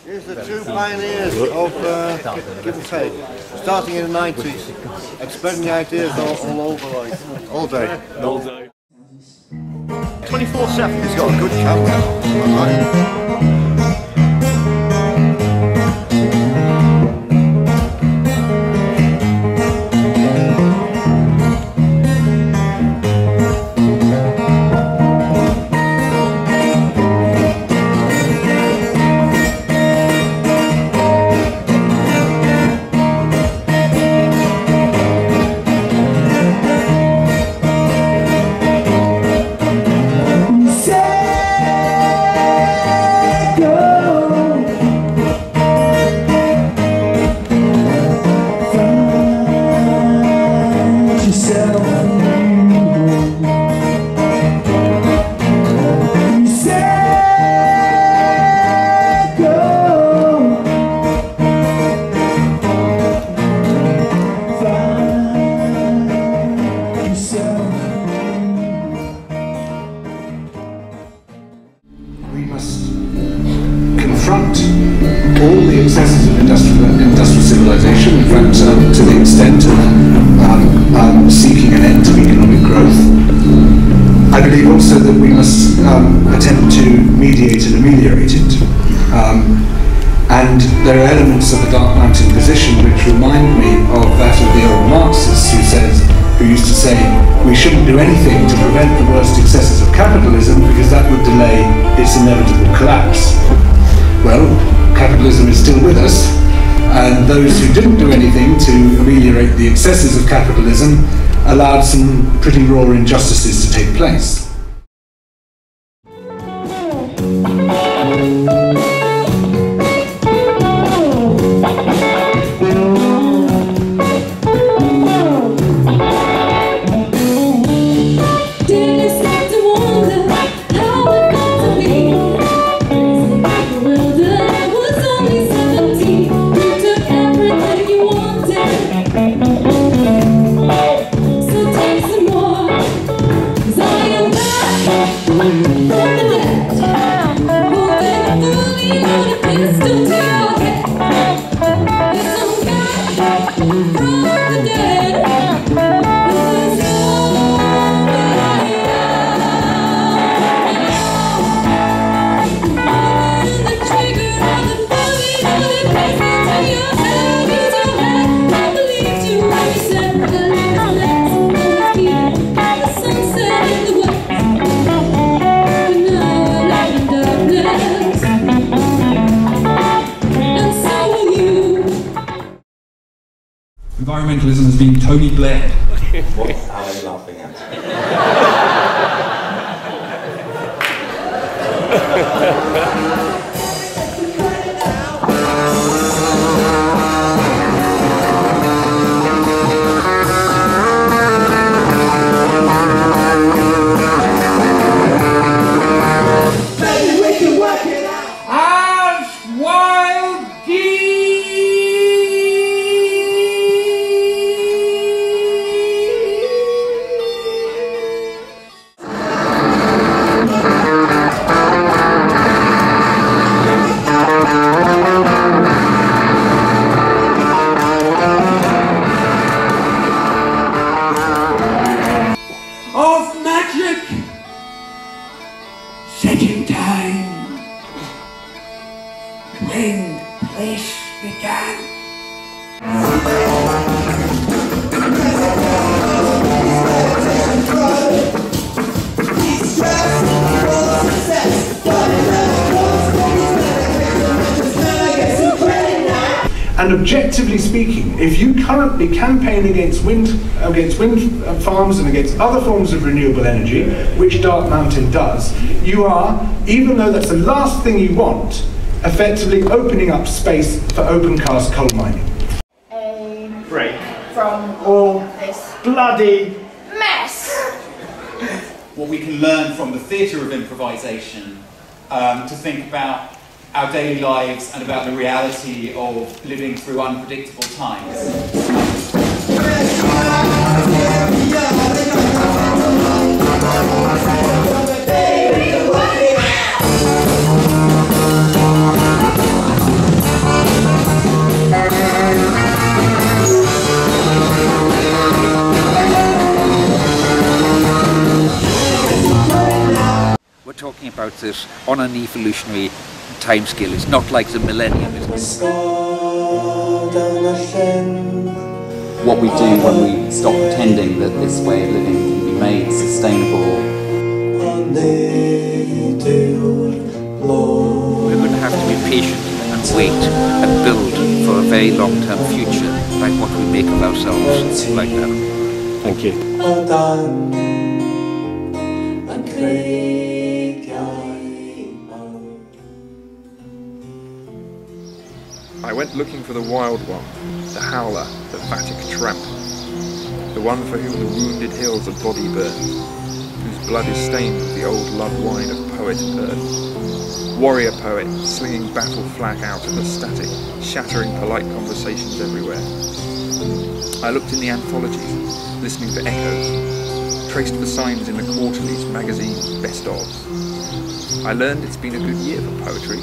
Here's the two pioneers of give and take, starting in the 90s, spreading the ideas all over, like, all day. All day. 24/7. He's got a good camera. We must confront all the excesses of industrial civilization, in fact, to the extent of seeking an end to economic growth. I believe also that we must attempt to mediate and ameliorate it. And there are elements of the Dark Mountain position which remind me of that of the old Marxist who used to say we shouldn't do anything to prevent the worst excesses of capitalism because that would delay its inevitable collapse. Well, capitalism is still with us, and those who didn't do anything to ameliorate the excesses of capitalism allowed some pretty raw injustices to take place. Environmentalism has been Tony Blair. What are you laughing at? Maybe we can work it out. As wild of magic, setting time when place began. And objectively speaking, if you currently campaign against wind farms and against other forms of renewable energy, which Dark Mountain does, you are, even though that's the last thing you want, effectively opening up space for open cast coal mining. A Break from all this bloody mess. What we can learn from the theatre of improvisation to think about our daily lives and about the reality of living through unpredictable times. talking about this on an evolutionary timescale. It's not like the millennium. What we do when we stop pretending that this way of living can be made sustainable. We're going to have to be patient and wait and build for a very long-term future, like what we make of ourselves right now. Thank you. I went looking for the wild one, the howler, the vatic tramp, the one for whom the wounded hills of body burns, whose blood is stained with the old love wine of poet and earth. Warrior poet, slinging battle flag out of the static, shattering polite conversations everywhere. I looked in the anthologies, listening for echoes, traced for signs in the quarterlies, magazines, best ofs. I learned it's been a good year for poetry.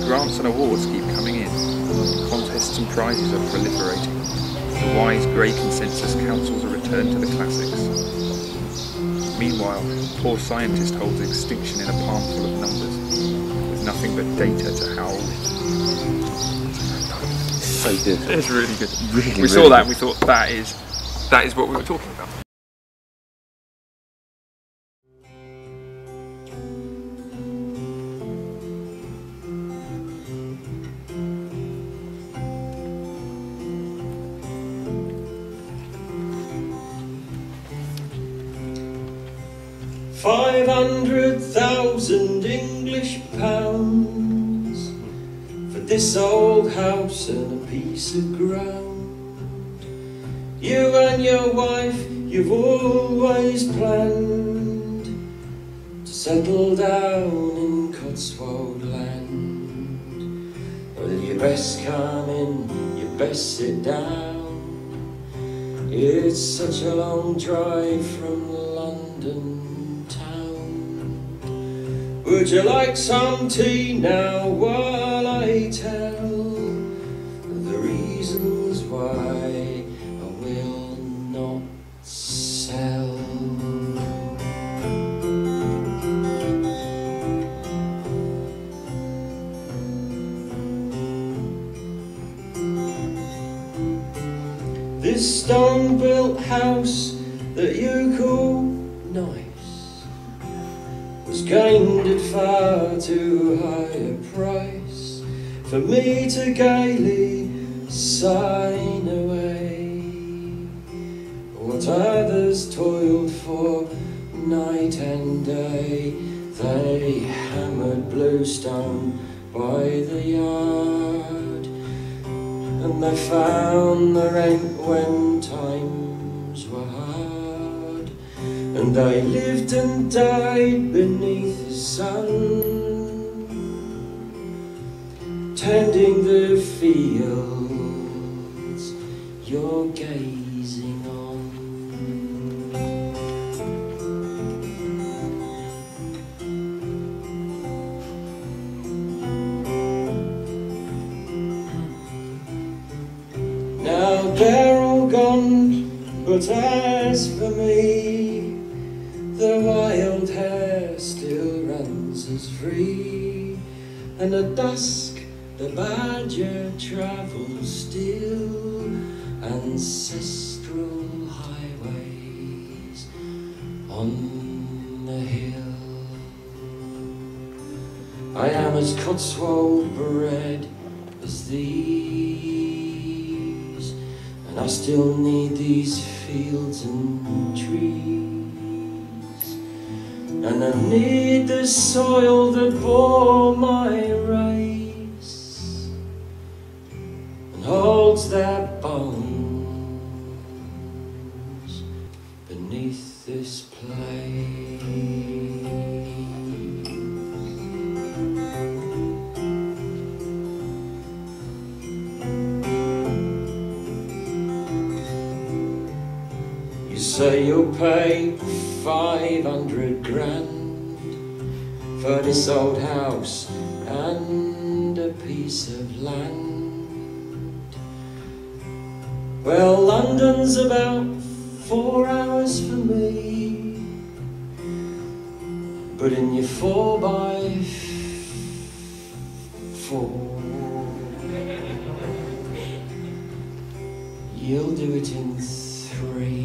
Grants and awards keep coming in. Contests and prizes are proliferating. The wise grey consensus counsels a return to the classics. Meanwhile, poor scientist holds extinction in a palmful of numbers, with nothing but data to howl with. So good. It's really good. Really, we saw really that good. and we thought that is what we were talking about. £500,000 English pounds for this old house and a piece of ground. You and your wife, you've always planned to settle down in Cotswold land. Well, you best come in, you best sit down. It's such a long drive from London town. Would you like some tea now while I tell the reasons why I will not sell? This stone-built house that you call nice was gained at far too high a price for me to gaily sign away what others toiled for night and day. They hammered bluestone by the yard, and they found the rent when times were hard, and they lived and died beneath the sun, tending the fields you're gazing on. Now they're all gone, but as for me, the wild hare still runs as free, and at dusk the badger travels still ancestral highways on the hill. I am as Cotswold bred as these, and I still need these fields and trees, and I need the soil that bore my race and holds their bones beneath this place. Say you'll pay 500 grand for this old house and a piece of land. Well, London's about 4 hours for me, but in your 4x4, you'll do it in 3.